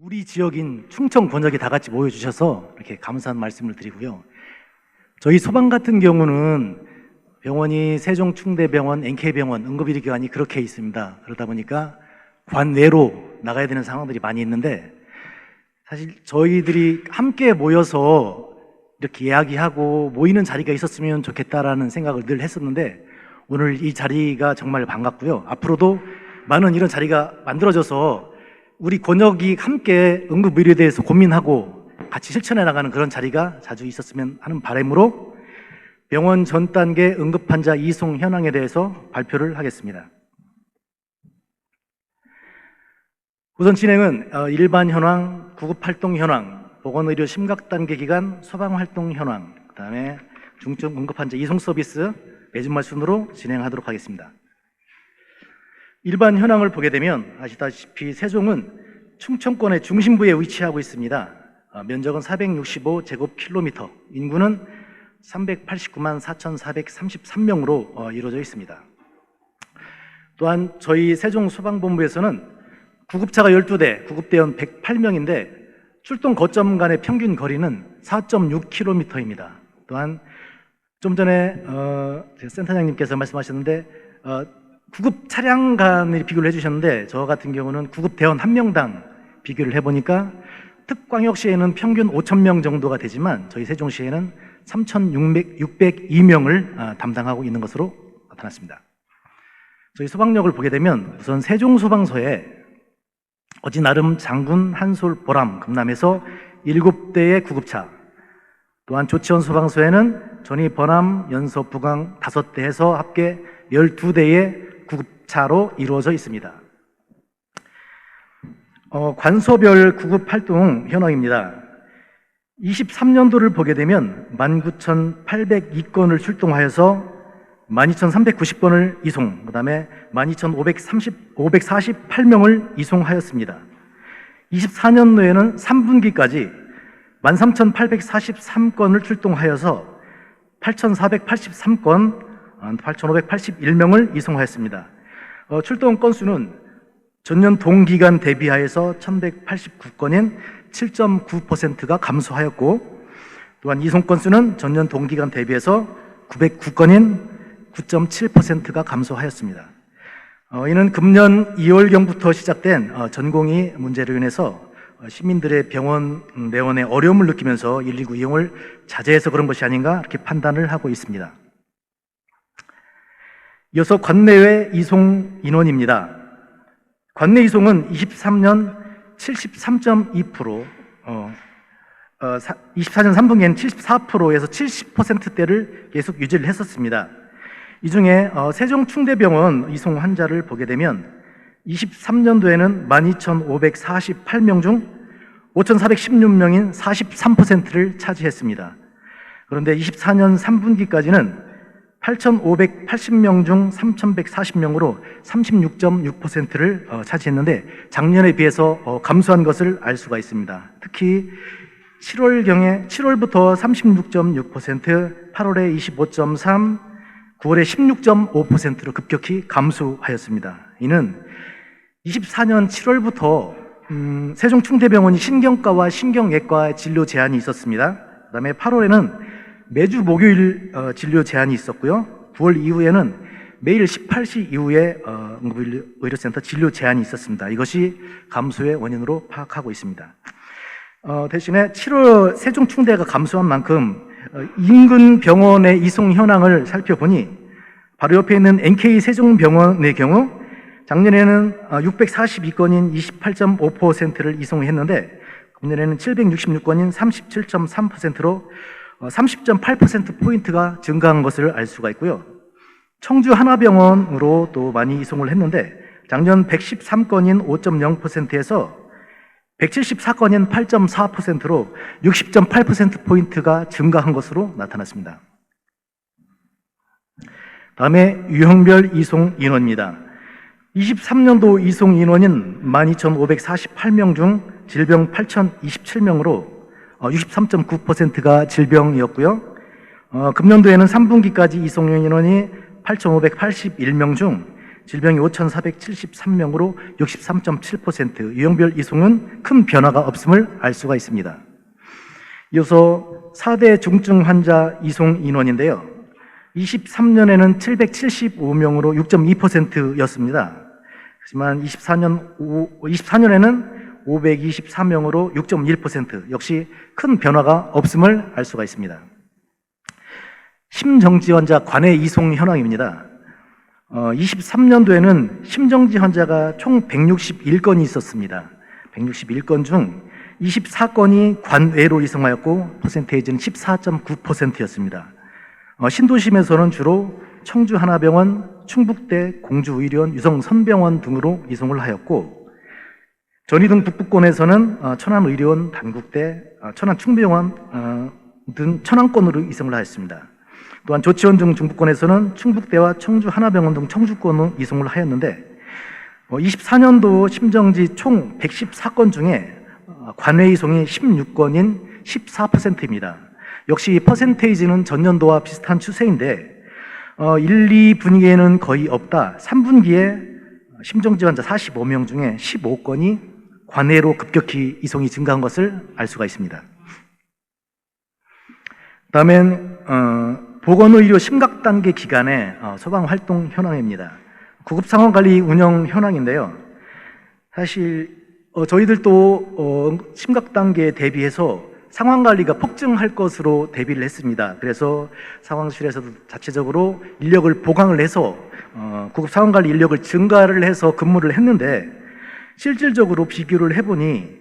우리 지역인 충청 권역이 다 같이 모여주셔서 이렇게 감사한 말씀을 드리고요. 저희 소방 같은 경우는 병원이 세종충대병원, NK병원, 응급의료기관이 그렇게 있습니다. 그러다 보니까 관외로 나가야 되는 상황들이 많이 있는데, 사실 저희들이 함께 모여서 이렇게 이야기하고 모이는 자리가 있었으면 좋겠다라는 생각을 늘 했었는데, 오늘 이 자리가 정말 반갑고요. 앞으로도 많은 이런 자리가 만들어져서 우리 권역이 함께 응급의료에 대해서 고민하고 같이 실천해 나가는 그런 자리가 자주 있었으면 하는 바람으로 병원 전 단계 응급환자 이송 현황에 대해서 발표를 하겠습니다. 우선 진행은 일반 현황, 구급활동 현황, 보건의료 심각단계 기간 소방활동 현황, 그 다음에 중증 응급환자 이송 서비스 매주말 순으로 진행하도록 하겠습니다. 일반 현황을 보게 되면 아시다시피 세종은 충청권의 중심부에 위치하고 있습니다. 면적은 465제곱킬로미터, 인구는 389만 4,433명으로 이루어져 있습니다. 또한 저희 세종소방본부에서는 구급차가 12대, 구급대원 108명인데 출동 거점 간의 평균 거리는 4.6km입니다. 또한 좀 전에 센터장님께서 말씀하셨는데 구급 차량 간의 비교를 해주셨는데, 저 같은 경우는 구급 대원 1명당 비교를 해보니까 특광역시에는 평균 5,000명 정도가 되지만 저희 세종시에는 3,602명을 담당하고 있는 것으로 나타났습니다. 저희 소방력을 보게 되면 우선 세종소방서에 어지 나름 장군, 한솔, 보람, 금남에서 7대의 구급차, 또한 조치원 소방서에는 전이, 번암, 연서, 부강 5대에서 합계 12대의 구급차로 이루어져 있습니다. 관소별 구급활동 현황입니다. 23년도를 보게 되면 19,802건을 출동하여서 12,390건을 이송, 그 다음에 12,548명을 이송하였습니다. 24년도에는 3분기까지 13,843건을 출동하여서 8,483건, 8,581명을 이송하였습니다. 출동 건수는 전년 동기간 대비하여서 1,189건인 7.9%가 감소하였고, 또한 이송 건수는 전년 동기간 대비해서 909건인 9.7%가 감소하였습니다. 이는 금년 2월경부터 시작된 전공의 문제로 인해서 시민들의 병원 내원에 어려움을 느끼면서 119 이용을 자제해서 그런 것이 아닌가 이렇게 판단을 하고 있습니다. 이어서 관내외 이송 인원입니다. 관내 이송은 23년 73.2%, 24년 3분기에는 74%에서 70%대를 계속 유지를 했었습니다. 이 중에 세종충대병원 이송 환자를 보게 되면 23년도에는 12,548명 중 5,416명인 43%를 차지했습니다. 그런데 24년 3분기까지는 8,580명 중 3,140명으로 36.6%를 차지했는데 작년에 비해서 감소한 것을 알 수가 있습니다. 특히 7월부터 36.6%, 8월에 25.3%, 9월에 16.5%로 급격히 감소하였습니다. 이는 24년 7월부터 세종충대병원이 신경과와 신경외과 진료 제한이 있었습니다. 그 다음에 8월에는 매주 목요일 진료 제한이 있었고요. 9월 이후에는 매일 18시 이후에 응급의료센터 진료 제한이 있었습니다. 이것이 감소의 원인으로 파악하고 있습니다. 대신에 7월 세종충대가 감소한 만큼 인근 병원의 이송 현황을 살펴보니 바로 옆에 있는 NK 세종병원의 경우 작년에는 642건인 28.5%를 이송했는데 금년에는 766건인 37.3%로 30.8%포인트가 증가한 것을 알 수가 있고요. 청주 하나병원으로 또 많이 이송을 했는데 작년 113건인 5.0%에서 174건인 8.4%로 60.8%포인트가 증가한 것으로 나타났습니다. 다음에 유형별 이송 인원입니다. 23년도 이송 인원인 12,548명 중 질병 8,027명으로 63.9%가 질병이었고요. 금년도에는 3분기까지 이송 인원이 8,581명 중 질병이 5,473명으로 63.7%, 유형별 이송은 큰 변화가 없음을 알 수가 있습니다. 이어서 4대 중증 환자 이송 인원인데요. 23년에는 775명으로 6.2%였습니다. 하지만 24년에는 524명으로 6.1%, 역시 큰 변화가 없음을 알 수가 있습니다. 심정지 환자 관외 이송 현황입니다. 23년도에는 심정지 환자가 총 161건이 있었습니다. 161건 중 24건이 관외로 이송하였고 퍼센테이지는 14.9%였습니다. 신도심에서는 주로 청주 하나병원, 충북대 공주의료원, 유성선병원 등으로 이송을 하였고, 전이등 북부권에서는 천안의료원, 단국대, 천안충병원 등 천안권으로 이송을 하였습니다. 또한 조치원 등 중부권에서는 충북대와 청주 하나병원 등 청주권으로 이송을 하였는데, 24년도 심정지 총 114건 중에 관외 이송이 16건인 14%입니다. 역시 퍼센테이지는 전년도와 비슷한 추세인데 1, 2분기에는 거의 없다. 3분기에 심정지 환자 45명 중에 15건이 관외로 급격히 이송이 증가한 것을 알 수가 있습니다. 다음엔 보건의료 심각단계 기간의 소방활동 현황입니다. 구급상황관리 운영 현황인데요. 사실 저희들도 심각단계에 대비해서 상황관리가 폭증할 것으로 대비를 했습니다. 그래서 상황실에서도 자체적으로 인력을 보강을 해서 구급상황관리 인력을 증가를 해서 근무를 했는데, 실질적으로 비교를 해보니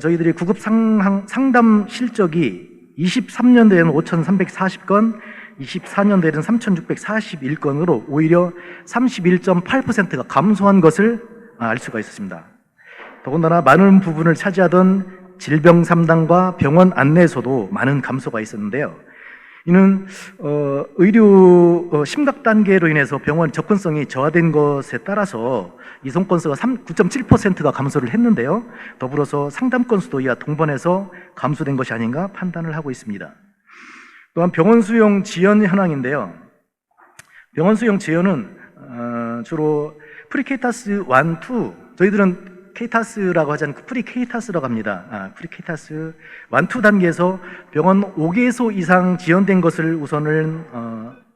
저희들이 구급상담 실적이 23년도에는 5,340건, 24년도에는 3,641건으로 오히려 31.8%가 감소한 것을 알 수가 있었습니다. 더군다나 많은 부분을 차지하던 질병 상담과 병원 안내에서도 많은 감소가 있었는데요. 이는 의료 심각 단계로 인해서 병원 접근성이 저하된 것에 따라서 이송 건수가 9.7%가 감소를 했는데요. 더불어서 상담 건수도 이와 동반해서 감소된 것이 아닌가 판단을 하고 있습니다. 또한 병원 수용 지연 현황인데요. 병원 수용 지연은 주로 프리케이타스 1, 2, 저희들은 케이타스라고 하지 않고 프리케이타스라고 합니다. 프리케이타스 1, 2 단계에서 병원 5개소 이상 지연된 것을 우선을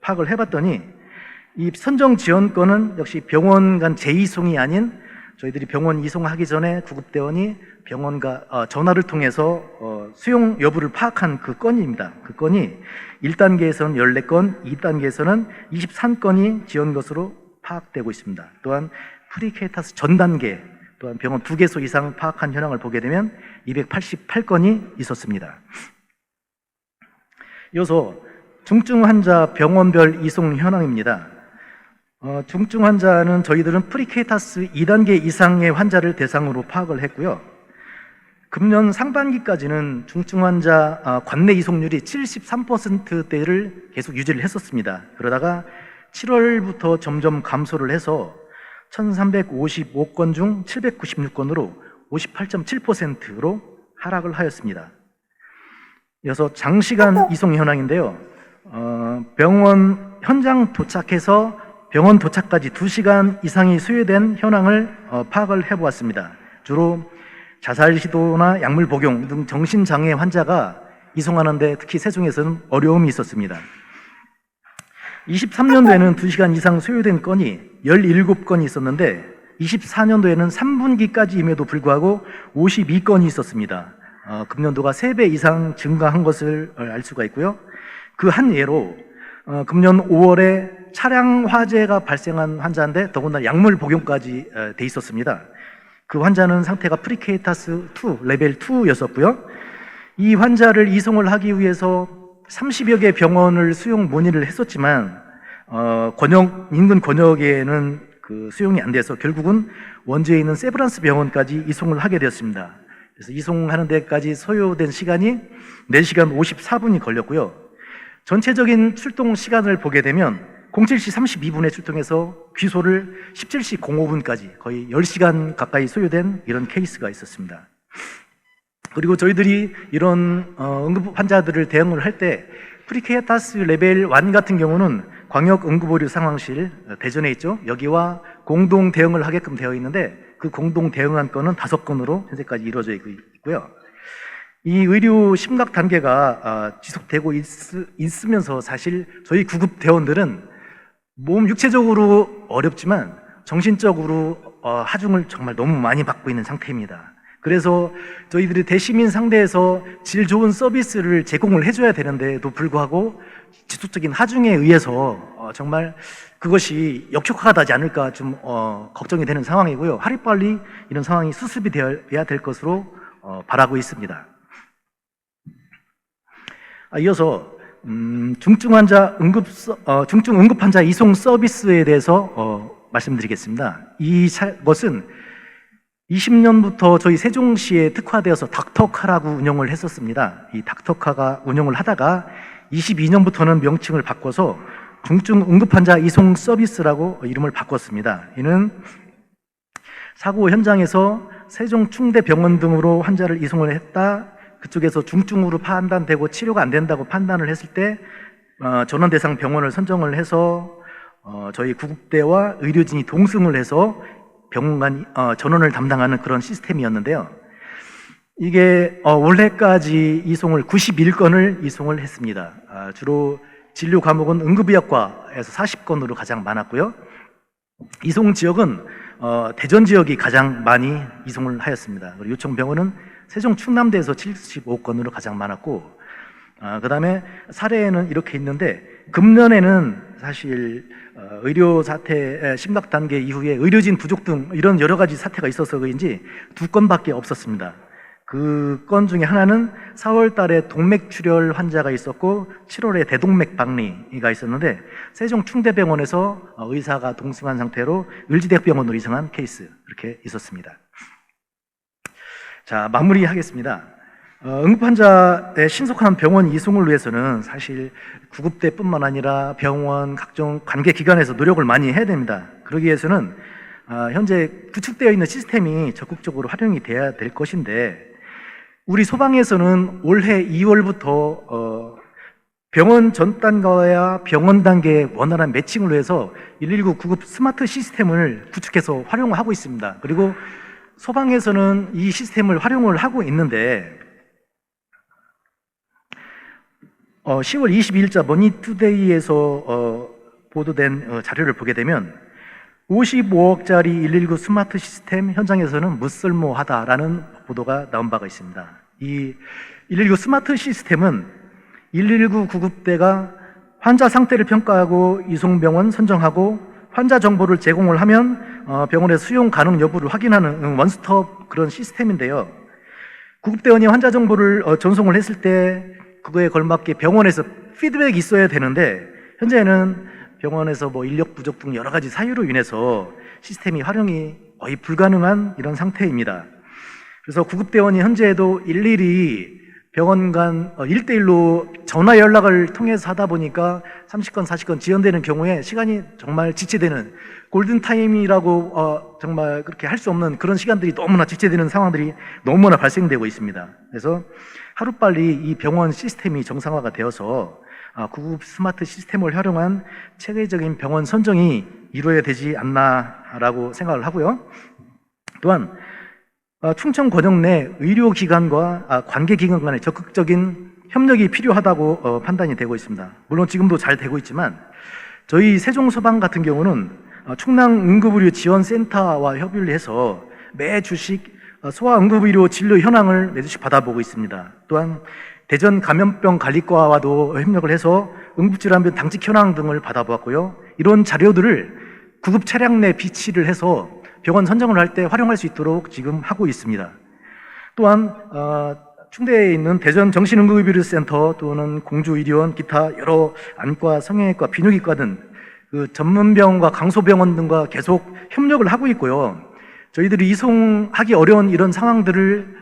파악을 해봤더니, 이 선정 지원건은 역시 병원 간 재이송이 아닌 저희들이 병원 이송하기 전에 구급대원이 병원과 전화를 통해서 수용 여부를 파악한 그 건입니다. 그 건이 1단계에서는 14건, 2단계에서는 23건이 지연 것으로 파악되고 있습니다. 또한 프리케이타스 전 단계, 또한 병원 2개소 이상 파악한 현황을 보게 되면 288건이 있었습니다. 이어서 중증 환자 병원별 이송 현황입니다. 중증 환자는 저희들은 프리케이타스 2단계 이상의 환자를 대상으로 파악을 했고요. 금년 상반기까지는 중증 환자 관내 이송률이 73%대를 계속 유지를 했었습니다. 그러다가 7월부터 점점 감소를 해서 1,355건 중 796건으로 58.7%로 하락을 하였습니다. 이어서 장시간 이송 현황인데요. 병원 현장 도착해서 병원 도착까지 2시간 이상이 소요된 현황을 파악을 해보았습니다. 주로 자살 시도나 약물 복용 등 정신장애 환자가 이송하는데 특히 세종에서는 어려움이 있었습니다. 23년도에는 2시간 이상 소요된 건이 17건이 있었는데 24년도에는 3분기까지임에도 불구하고 52건이 있었습니다. 금년도가 3배 이상 증가한 것을 알 수가 있고요. 그 한 예로 금년 5월에 차량 화재가 발생한 환자인데 더군다나 약물 복용까지 돼 있었습니다. 그 환자는 상태가 프리케이타스 2, 레벨 2였었고요. 이 환자를 이송을 하기 위해서 30여 개 병원을 수용 문의를 했었지만 인근 권역에는 그 수용이 안 돼서 결국은 원주에 있는 세브란스 병원까지 이송을 하게 되었습니다. 그래서 이송하는 데까지 소요된 시간이 4시간 54분이 걸렸고요. 전체적인 출동 시간을 보게 되면 07시 32분에 출동해서 귀소를 17시 05분까지 거의 10시간 가까이 소요된 이런 케이스가 있었습니다. 그리고 저희들이 이런 응급 환자들을 대응을 할 때 프리케이타스 레벨 1 같은 경우는 광역 응급의료 상황실 대전에 있죠. 여기와 공동 대응을 하게끔 되어 있는데 그 공동 대응한 건은 5건으로 현재까지 이루어져 있고요. 이 의료 심각 단계가 지속되고 있으면서 사실 저희 구급 대원들은 몸 육체적으로 어렵지만 정신적으로 하중을 정말 너무 많이 받고 있는 상태입니다. 그래서 저희들이 대시민 상대에서 질 좋은 서비스를 제공을 해줘야 되는데도 불구하고 지속적인 하중에 의해서 정말 그것이 역효과가 나지 않을까 좀 걱정이 되는 상황이고요. 하루빨리 이런 상황이 수습이 되어야 될 것으로 바라고 있습니다. 이어서 중증 응급 환자 이송 서비스에 대해서 말씀드리겠습니다. 이것은 20년부터 저희 세종시에 특화되어서 닥터카라고 운영을 했었습니다. 이 닥터카가 운영을 하다가 22년부터는 명칭을 바꿔서 중증 응급환자 이송 서비스라고 이름을 바꿨습니다. 이는 사고 현장에서 세종충대병원 등으로 환자를 이송을 했다, 그쪽에서 중증으로 판단되고 치료가 안 된다고 판단을 했을 때 전원 대상 병원을 선정을 해서 저희 구급대와 의료진이 동승을 해서 병원 간 전원을 담당하는 그런 시스템이었는데요. 이게 올해까지 이송을 91건을 이송을 했습니다. 주로 진료 과목은 응급의학과에서 40건으로 가장 많았고요. 이송 지역은 대전 지역이 가장 많이 이송을 하였습니다. 그리고 요청병원은 세종 충남대에서 75건으로 가장 많았고, 그 다음에 사례에는 이렇게 있는데, 금년에는 사실 의료 사태 심각 단계 이후에 의료진 부족 등 이런 여러 가지 사태가 있어서 그런지 2건밖에 없었습니다. 그 건 중에 하나는 4월 달에 동맥출혈 환자가 있었고 7월에 대동맥 박리가 있었는데 세종 충대병원에서 의사가 동승한 상태로 을지대병원으로 이송한 케이스, 이렇게 있었습니다. 자, 마무리하겠습니다. 응급환자의 신속한 병원 이송을 위해서는 사실 구급대뿐만 아니라 병원, 각종 관계기관에서 노력을 많이 해야 됩니다. 그러기 위해서는 현재 구축되어 있는 시스템이 적극적으로 활용이 돼야 될 것인데, 우리 소방에서는 올해 2월부터 병원 전 단계와 병원 단계의 원활한 매칭을 위해서 119 구급 스마트 시스템을 구축해서 활용을 하고 있습니다. 그리고 소방에서는 이 시스템을 활용을 하고 있는데 10월 22일자 머니투데이에서 보도된 자료를 보게 되면 55억짜리 119 스마트 시스템 현장에서는 무쓸모하다라는 보도가 나온 바가 있습니다. 이 119 스마트 시스템은 119 구급대가 환자 상태를 평가하고 이송병원 선정하고 환자 정보를 제공을 하면 병원의 수용 가능 여부를 확인하는 원스톱 그런 시스템인데요. 구급대원이 환자 정보를 전송을 했을 때 그거에 걸맞게 병원에서 피드백이 있어야 되는데 현재는 병원에서 인력 부족 등 여러 가지 사유로 인해서 시스템이 활용이 거의 불가능한 이런 상태입니다. 그래서 구급대원이 현재에도 일일이 병원 간 1대1로 전화 연락을 통해서 하다 보니까 30건, 40건 지연되는 경우에 시간이 정말 지체되는 골든타임이라고 정말 그렇게 할 수 없는 그런 시간들이 너무나 지체되는 상황들이 너무나 발생되고 있습니다. 그래서 하루빨리 이 병원 시스템이 정상화가 되어서 구급 스마트 시스템을 활용한 체계적인 병원 선정이 이루어야 되지 않나라고 생각을 하고요. 또한 충청 권역 내 의료기관과 관계기관 간의 적극적인 협력이 필요하다고 판단이 되고 있습니다. 물론 지금도 잘 되고 있지만 저희 세종소방 같은 경우는 충남응급의료지원센터와 협의를 해서 매주씩 소아응급의료 진료 현황을 매주씩 받아보고 있습니다. 또한 대전 감염병 관리과와도 협력을 해서 응급질환병 당직 현황 등을 받아보았고요. 이런 자료들을 구급 차량 내 비치를 해서 병원 선정을 할 때 활용할 수 있도록 지금 하고 있습니다. 또한 충대에 있는 대전 정신응급의료센터 또는 공주의료원 기타 여러 안과, 성형외과, 비뇨기과 등 그 전문병원과 강소병원 등과 계속 협력을 하고 있고요. 저희들이 이송하기 어려운 이런 상황들을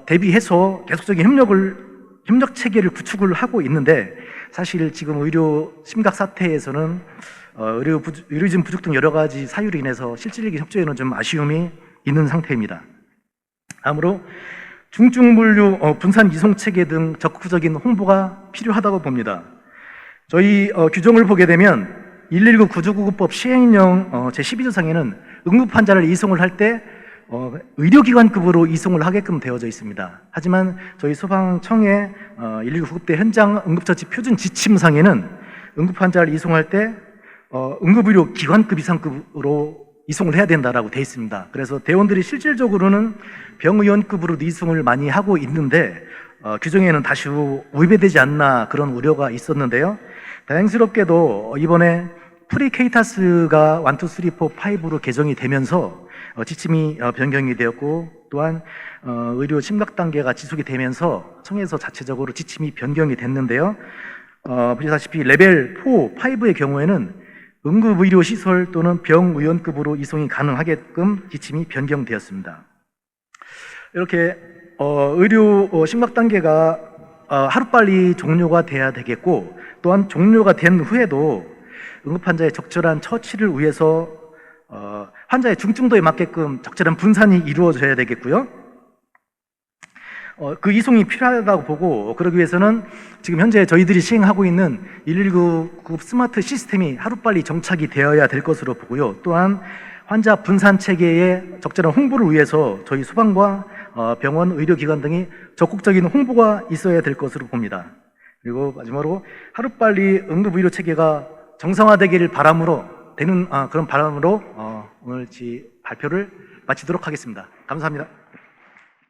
대비해서 계속적인 협력 체계를 구축을 하고 있는데 사실 지금 의료 심각 사태에서는 의료진 부족 등 여러 가지 사유로 인해서 실질적인 협조에는 좀 아쉬움이 있는 상태입니다. 다음으로 중증분류 분산 이송 체계 등 적극적인 홍보가 필요하다고 봅니다. 저희 규정을 보게 되면 119 구조구급법 시행령 제12조상에는 응급 환자를 이송을 할 때 의료기관급으로 이송을 하게끔 되어져 있습니다. 하지만 저희 소방청의 119 구급대 현장 응급처치 표준 지침상에는 응급 환자를 이송할 때 응급의료 기관급 이상급으로 이송을 해야 된다라고 되어 있습니다. 그래서 대원들이 실질적으로는 병의원급으로 이송을 많이 하고 있는데 규정에는 다시 위배되지 않나 그런 우려가 있었는데요. 다행스럽게도 이번에 프리케이타스가 1, 2, 3, 4, 5로 개정이 되면서 지침이 변경이 되었고, 또한 의료 심각 단계가 지속이 되면서 청에서 자체적으로 지침이 변경이 됐는데요. 보시다시피 레벨 4, 5의 경우에는 응급의료시설 또는 병의원급으로 이송이 가능하게끔 지침이 변경되었습니다. 이렇게 의료 심각 단계가 하루빨리 종료가 돼야 되겠고, 또한 종료가 된 후에도 응급환자의 적절한 처치를 위해서 환자의 중증도에 맞게끔 적절한 분산이 이루어져야 되겠고요. 그 이송이 필요하다고 보고, 그러기 위해서는 지금 현재 저희들이 시행하고 있는 119 구급 스마트 시스템이 하루빨리 정착이 되어야 될 것으로 보고요. 또한 환자 분산 체계의 적절한 홍보를 위해서 저희 소방과 병원, 의료기관 등이 적극적인 홍보가 있어야 될 것으로 봅니다. 그리고 마지막으로 하루빨리 응급의료 체계가 정상화되기를 바람으로 그런 바람으로 오늘 발표를 마치도록 하겠습니다. 감사합니다.